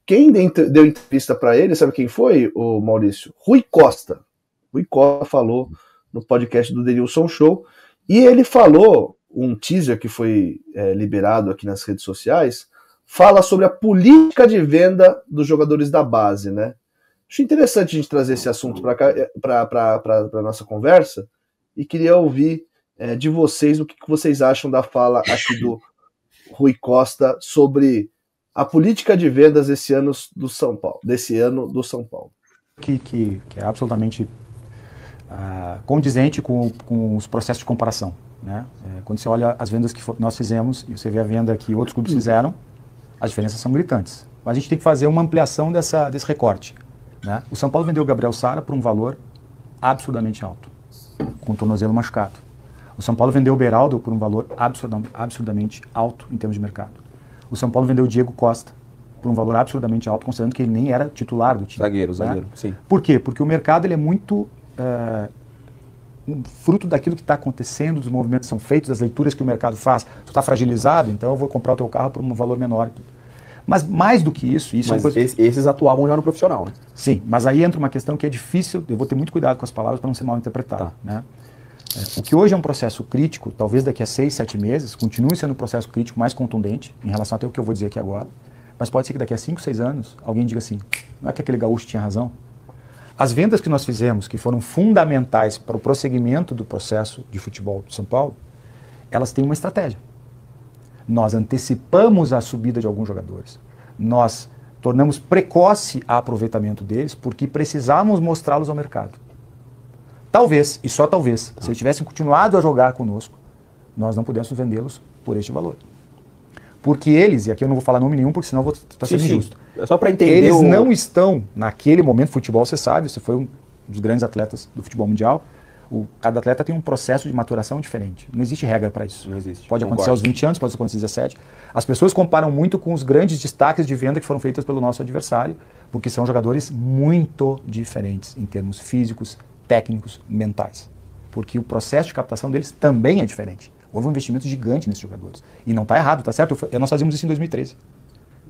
quem deu entrevista para ele, sabe quem foi, o Maurício? Rui Costa. Rui Costa falou no podcast do Denilson Show, e ele falou, um teaser que foi liberado aqui nas redes sociais, fala sobre a política de venda dos jogadores da base, né? Acho interessante a gente trazer esse assunto para a nossa conversa, e queria ouvir de vocês o que vocês acham da fala aqui do Rui Costa sobre a política de vendas desse ano do São Paulo. Que é absolutamente condizente com os processos de comparação, né? Quando você olha as vendas que nós fizemos e você vê a venda que outros clubes fizeram, as diferenças são gritantes. Mas a gente tem que fazer uma ampliação desse recorte, né? O São Paulo vendeu o Gabriel Sara por um valor absurdamente alto, com o tornozelo machucado. O São Paulo vendeu o Beraldo por um valor absurdamente alto em termos de mercado. O São Paulo vendeu o Diego Costa por um valor absurdamente alto, considerando que ele nem era titular do time. Zagueiro, né? Sim. Por quê? Porque o mercado ele é muito fruto daquilo que está acontecendo, dos movimentos que são feitos, das leituras que o mercado faz. Tu está fragilizado, então eu vou comprar o teu carro por um valor menor. Mas mais do que isso... Mas esses atuavam já no profissional, né? Sim, mas aí entra uma questão que é difícil, eu vou ter muito cuidado com as palavras para não ser mal interpretado. Tá. Né? O que hoje é um processo crítico, talvez daqui a 6, 7 meses, continue sendo um processo crítico mais contundente, em relação até o que eu vou dizer aqui agora, mas pode ser que daqui a 5, 6 anos, alguém diga assim, não é que aquele gaúcho tinha razão? As vendas que nós fizemos, que foram fundamentais para o prosseguimento do processo de futebol do São Paulo, elas têm uma estratégia. Nós antecipamos a subida de alguns jogadores. Nós tornamos precoce o aproveitamento deles porque precisávamos mostrá-los ao mercado. Talvez, e só talvez, se eles tivessem continuado a jogar conosco, nós não pudéssemos vendê-los por este valor. Porque eles, e aqui eu não vou falar nome nenhum, porque senão eu vou estar sendo injusto. É só para entender. Eles não estão, naquele momento, futebol, você sabe, você foi um dos grandes atletas do futebol mundial, cada atleta tem um processo de maturação diferente. Não existe regra para isso. Não existe. Pode acontecer aos 20 anos, pode acontecer aos 17. As pessoas comparam muito com os grandes destaques de venda que foram feitas pelo nosso adversário, porque são jogadores muito diferentes em termos físicos, técnicos, mentais. Porque o processo de captação deles também é diferente. Houve um investimento gigante nesses jogadores. E não está errado, tá certo? Nós fazíamos isso em 2013.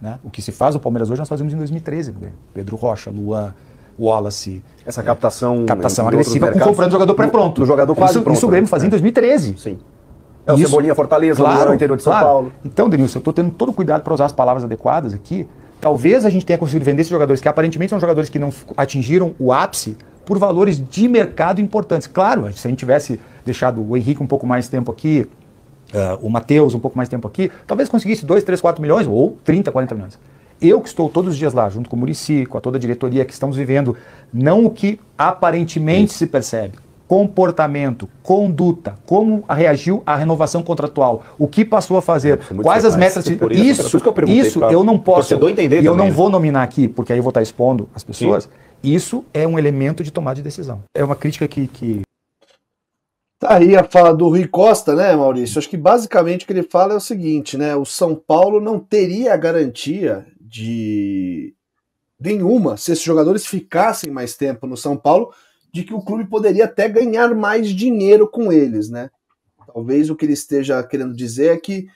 Né? O que se faz no Palmeiras hoje, nós fazíamos em 2013. Pedro Rocha, Luan, Wallace. Essa captação agressiva, comprando jogador pré-pronto. Do jogador quase pronto. Isso o Grêmio fazia em 2013. Sim. O Cebolinha Fortaleza, claro, no interior de São Paulo. Então, Denilson, eu estou tendo todo o cuidado para usar as palavras adequadas aqui. Talvez a gente tenha conseguido vender esses jogadores, que aparentemente são jogadores que não atingiram o ápice, por valores de mercado importantes. Claro, se a gente tivesse deixado o Henrique um pouco mais tempo aqui, o Matheus um pouco mais tempo aqui, talvez conseguisse 2, 3, 4 milhões ou 30, 40 milhões. Eu que estou todos os dias lá, junto com o Muricy, com toda a diretoria, que estamos vivendo, não o que aparentemente se percebe, comportamento, conduta, como reagiu à renovação contratual, o que passou a fazer, quais as metas... Isso eu não posso, e eu não vou nominar aqui, porque aí eu vou estar expondo as pessoas. Sim. Isso é um elemento de tomada de decisão. É uma crítica que... Tá aí a fala do Rui Costa, né, Maurício? Acho que basicamente o que ele fala é o seguinte, né? O São Paulo não teria a garantia de nenhuma, se esses jogadores ficassem mais tempo no São Paulo, de que o clube poderia até ganhar mais dinheiro com eles, né? Talvez o que ele esteja querendo dizer é que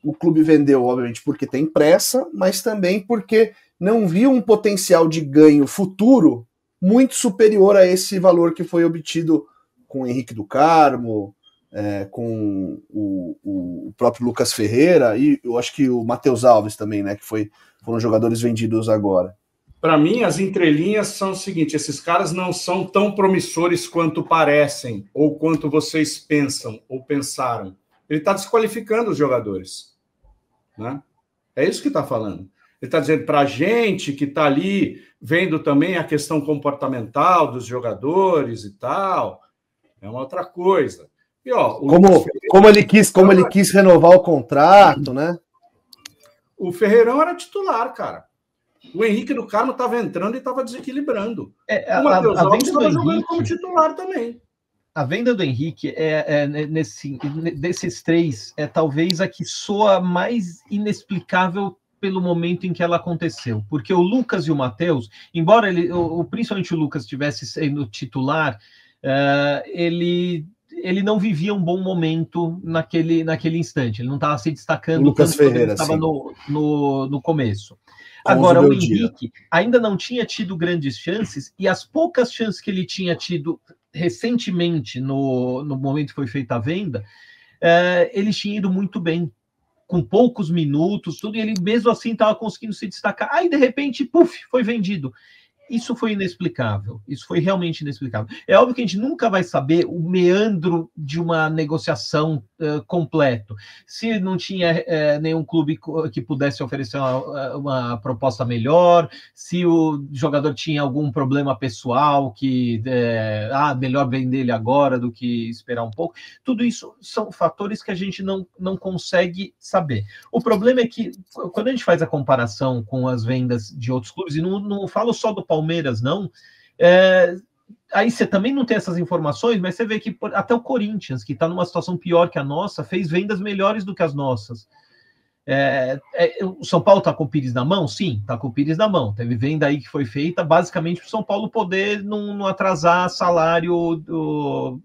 o clube vendeu, obviamente, porque tem pressa, mas também porque não viu um potencial de ganho futuro muito superior a esse valor que foi obtido com o Henrique do Carmo, com o próprio Lucas Ferreira e eu acho que o Matheus Alves também, né, que foram jogadores vendidos agora. Para mim, as entrelinhas são o seguinte, esses caras não são tão promissores quanto parecem, ou quanto vocês pensam, ou pensaram. Ele está desqualificando os jogadores. Né? É isso que está falando. Ele está dizendo para a gente que está ali vendo também a questão comportamental dos jogadores e tal, é uma outra coisa. E, ó, como ele quis renovar o contrato, né? O Ferreirão era titular, cara. O Henrique do Carmo estava entrando e estava desequilibrando. O Matheus Alves estava jogando como titular também. A venda do Henrique desses três é talvez a que soa mais inexplicável pelo momento em que ela aconteceu, porque o Lucas e o Matheus, embora principalmente o Lucas estivesse sendo titular, ele ele não vivia um bom momento naquele instante. Ele não estava se destacando Lucas tanto quanto Ferreira, ele estava sim. no começo. Como Agora, o dia. Henrique ainda não tinha tido grandes chances, e as poucas chances que ele tinha tido recentemente, no momento que foi feita a venda, ele tinha ido muito bem, com poucos minutos, tudo, e ele mesmo assim estava conseguindo se destacar. Aí, de repente, puf, foi vendido. Isso foi inexplicável. Isso foi realmente inexplicável. É óbvio que a gente nunca vai saber o meandro de uma negociação completo. Se não tinha nenhum clube que pudesse oferecer uma proposta melhor, se o jogador tinha algum problema pessoal que melhor vender ele agora do que esperar um pouco. Tudo isso são fatores que a gente não consegue saber. O problema é que, quando a gente faz a comparação com as vendas de outros clubes, e não falo só do Palmeiras, não. Aí você também não tem essas informações, mas você vê que até o Corinthians, que está numa situação pior que a nossa, fez vendas melhores do que as nossas. O São Paulo está com o Pires na mão? Sim, está com o Pires na mão. Teve venda aí que foi feita basicamente para o São Paulo poder não atrasar salário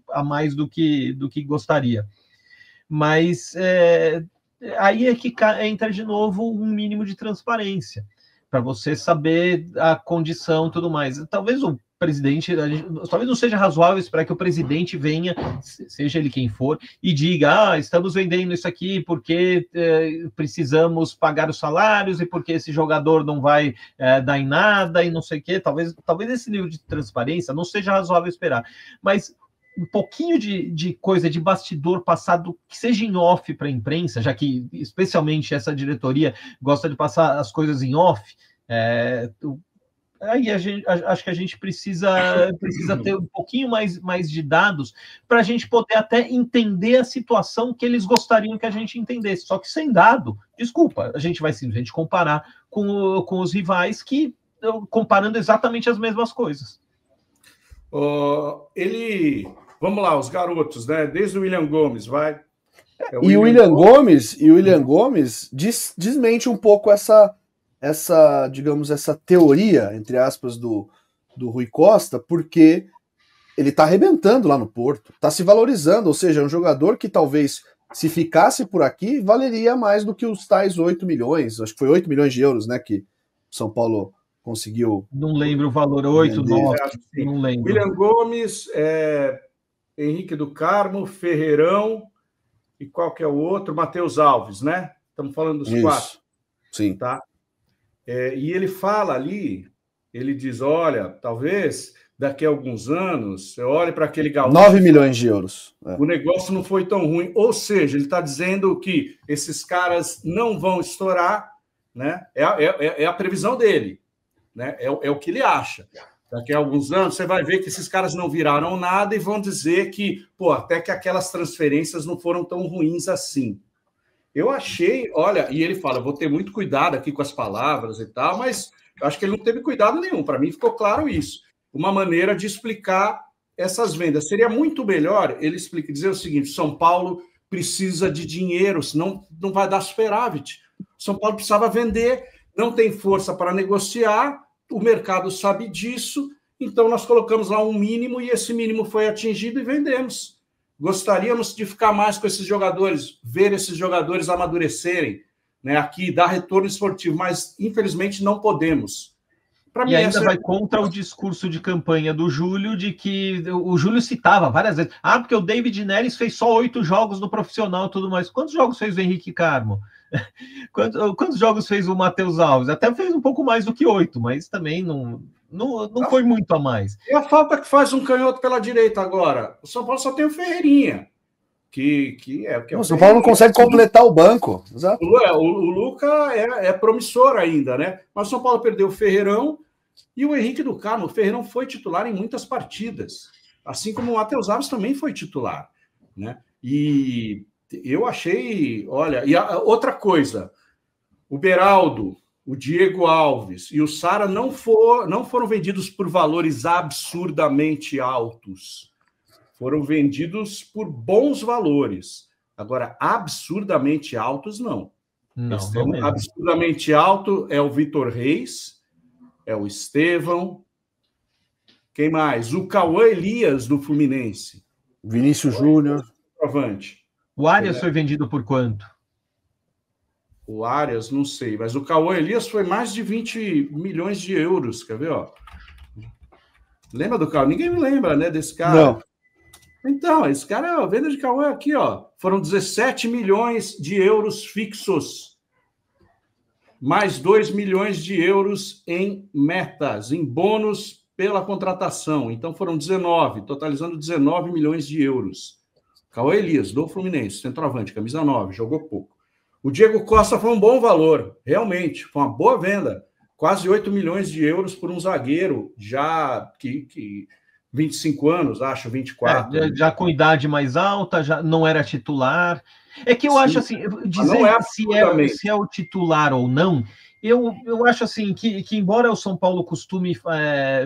a mais do que gostaria. Mas aí é que entra de novo um mínimo de transparência, para você saber a condição e tudo mais. Talvez o presidente, talvez não seja razoável esperar que o presidente venha, seja ele quem for, e diga, estamos vendendo isso aqui porque precisamos pagar os salários e porque esse jogador não vai dar em nada e não sei o quê. Talvez esse nível de transparência não seja razoável esperar, mas um pouquinho de coisa de bastidor passado, que seja em off para a imprensa, já que especialmente essa diretoria gosta de passar as coisas em off, aí acho que a gente precisa ter um pouquinho mais de dados para a gente poder até entender a situação que eles gostariam que a gente entendesse. Só que sem dado, desculpa, a gente vai simplesmente comparar com os rivais comparando exatamente as mesmas coisas. Vamos lá, os garotos, né? Desde o William Gomes, vai. O William Gomes desmente um pouco essa, digamos, essa teoria, entre aspas, do Rui Costa, porque ele está arrebentando lá no Porto, está se valorizando, ou seja, é um jogador que talvez, se ficasse por aqui, valeria mais do que os tais 8 milhões, acho que foi 8 milhões de euros, né, que São Paulo conseguiu. Não lembro o valor, 8, 9, não lembro. William Gomes, Henrique do Carmo, Ferreirão, e qual que é o outro? Matheus Alves, né? Estamos falando dos 4. Sim. Tá? E ele fala ali, ele diz, olha, talvez daqui a alguns anos, você olhe para aquele gaúcho... 9 milhões de euros. O negócio não foi tão ruim. Ou seja, ele está dizendo que esses caras não vão estourar, né? É a previsão dele, né? É o que ele acha. Daqui a alguns anos, você vai ver que esses caras não viraram nada e vão dizer que, até que aquelas transferências não foram tão ruins assim. Eu achei, olha, e ele fala, vou ter muito cuidado aqui com as palavras e tal, mas eu acho que ele não teve cuidado nenhum. Para mim ficou claro isso. Uma maneira de explicar essas vendas. Seria muito melhor ele dizer o seguinte, São Paulo precisa de dinheiro, senão não vai dar superávit. São Paulo precisava vender, não tem força para negociar, o mercado sabe disso, então nós colocamos lá um mínimo e esse mínimo foi atingido e vendemos. Gostaríamos de ficar mais com esses jogadores, ver esses jogadores amadurecerem, né, aqui, dar retorno esportivo, mas infelizmente não podemos. E ainda vai contra o discurso de campanha do Júlio, de que o Júlio citava várias vezes, porque o David Neres fez só 8 jogos no profissional e tudo mais. Quantos jogos fez o Henrique Carmo? Quantos jogos fez o Matheus Alves? Até fez um pouco mais do que 8, mas também não foi muito a mais. E a falta que faz um canhoto pela direita agora? O São Paulo só tem o Ferreirinha. O São Paulo não consegue completar o banco. Exato. O Luca é promissor ainda, né? Mas o São Paulo perdeu o Ferreirão e o Henrique do Carmo. O Ferreirão foi titular em muitas partidas. Assim como o Matheus Alves também foi titular, né? E eu achei... Olha, e outra coisa, o Beraldo, o Diego Alves e o Sara não foram vendidos por valores absurdamente altos. Foram vendidos por bons valores. Agora, absurdamente altos, não. Não absurdamente alto é o Vitor Reis, é o Estevão. Quem mais? O Cauã Elias, do Fluminense. Vinícius Júnior. Avante. O Arias foi vendido por quanto? O Arias, não sei, mas o Cauã Elias foi mais de 20 milhões de euros, quer ver, ó? Lembra do Cauã? Ninguém me lembra, né, desse cara. Não. Então, esse cara, a venda de Cauã aqui, ó, foram 17 milhões de euros fixos, mais 2 milhões de euros em metas, em bônus pela contratação. Então foram 19, totalizando 19 milhões de euros. Cauã Elias, do Fluminense, centroavante, camisa 9, jogou pouco. O Diego Costa foi um bom valor, realmente, foi uma boa venda. Quase 8 milhões de euros por um zagueiro, já que 25 anos, acho, 24. Já com idade mais alta, já não era titular. É que eu acho assim, dizer se é o titular ou não, eu acho assim que embora o São Paulo costume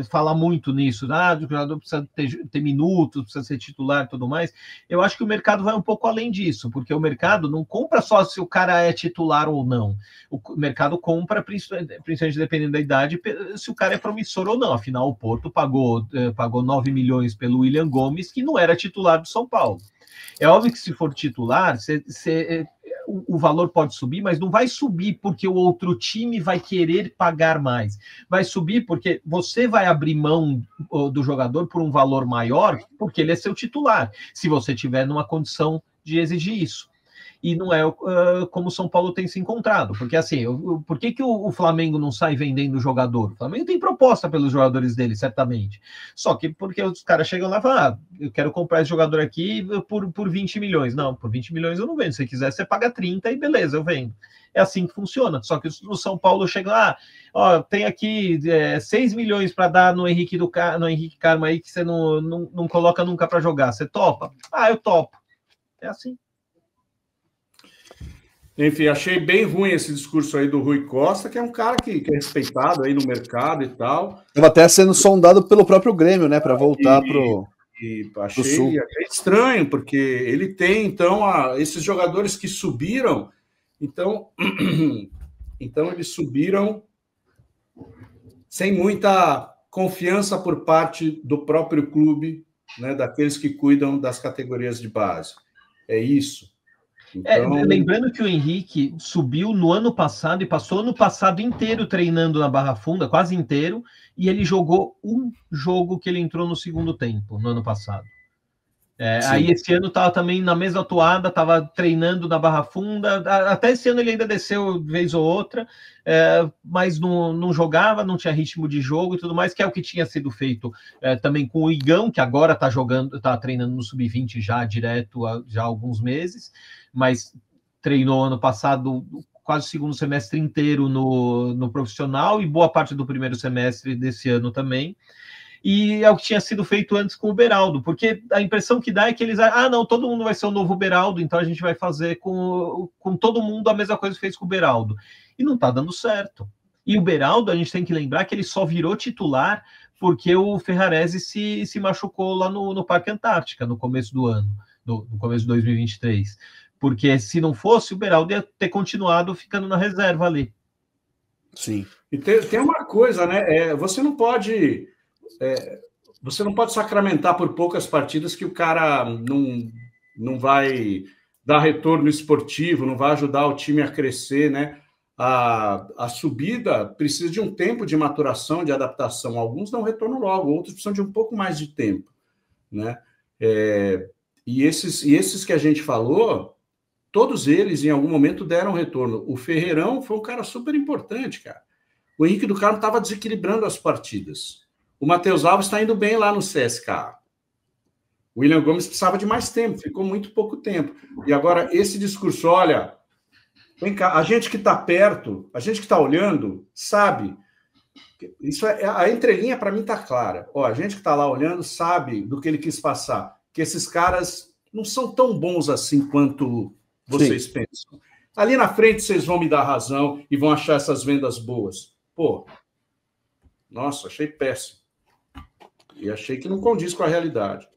falar muito nisso, o jogador precisa ter minutos, precisa ser titular e tudo mais, eu acho que o mercado vai um pouco além disso, porque o mercado não compra só se o cara é titular ou não. O mercado compra, principalmente dependendo da idade, se o cara é promissor ou não. Afinal, o Porto pagou 9 milhões pelo William Gomes, que não era titular do São Paulo. É óbvio que se for titular, o valor pode subir, mas não vai subir porque o outro time vai querer pagar mais. Vai subir porque você vai abrir mão do jogador por um valor maior, porque ele é seu titular, se você tiver numa condição de exigir isso. E não é como o São Paulo tem se encontrado. Porque assim, por que o Flamengo não sai vendendo jogador? O Flamengo tem proposta pelos jogadores dele, certamente. Só que porque os caras chegam lá e falam, eu quero comprar esse jogador aqui por 20 milhões. Não, por 20 milhões eu não vendo. Se você quiser, você paga 30 e beleza, eu vendo. É assim que funciona. Só que o São Paulo chega lá, tem aqui 6 milhões para dar no Henrique Carmo aí que você não coloca nunca para jogar. Você topa? Eu topo. É assim. Enfim, achei bem ruim esse discurso aí do Rui Costa, que é um cara que é respeitado aí no mercado e tal. Estava até sendo sondado pelo próprio Grêmio, né, para voltar pro achei estranho, porque ele tem, então, esses jogadores que subiram, então eles subiram sem muita confiança por parte do próprio clube, né, daqueles que cuidam das categorias de base. É isso. Então... lembrando que o Henrique subiu no ano passado e passou o ano passado inteiro treinando na Barra Funda, quase inteiro, e ele jogou um jogo que ele entrou no segundo tempo, no ano passado. Aí esse ano estava também na mesma toada, estava treinando na Barra Funda, até esse ano ele ainda desceu vez ou outra, mas não jogava, não tinha ritmo de jogo e tudo mais, que é o que tinha sido feito também com o Igão, que agora está treinando no Sub-20 já direto já há alguns meses, mas treinou ano passado quase o segundo semestre inteiro no profissional e boa parte do primeiro semestre desse ano também. E é o que tinha sido feito antes com o Beraldo, porque a impressão que dá é que eles... não, todo mundo vai ser o novo Beraldo, então a gente vai fazer com todo mundo a mesma coisa que fez com o Beraldo. E não tá dando certo. E o Beraldo, a gente tem que lembrar que ele só virou titular porque o Ferrarese se machucou lá no Parque Antártica, no começo do ano, no começo de 2023. Porque se não fosse, o Beraldo ia ter continuado ficando na reserva ali. Sim. E tem uma coisa, né? Você não pode sacramentar por poucas partidas que o cara não vai dar retorno esportivo, não vai ajudar o time a crescer, né? A subida precisa de um tempo de maturação, de adaptação. Alguns dão retorno logo, outros precisam de um pouco mais de tempo, né? E esses que a gente falou, todos eles em algum momento deram retorno. O Ferreirão foi um cara super importante, cara. O Henrique do Carmo estava desequilibrando as partidas. O Matheus Alves está indo bem lá no CSKA. O William Gomes precisava de mais tempo, ficou muito pouco tempo. E agora, esse discurso, olha, vem cá, a gente que está perto, a gente que está olhando, sabe, isso a entrelinha para mim está clara. A gente que está lá olhando sabe do que ele quis passar, que esses caras não são tão bons assim quanto vocês pensam. Ali na frente vocês vão me dar razão e vão achar essas vendas boas. Nossa, achei péssimo. E achei que não condiz com a realidade.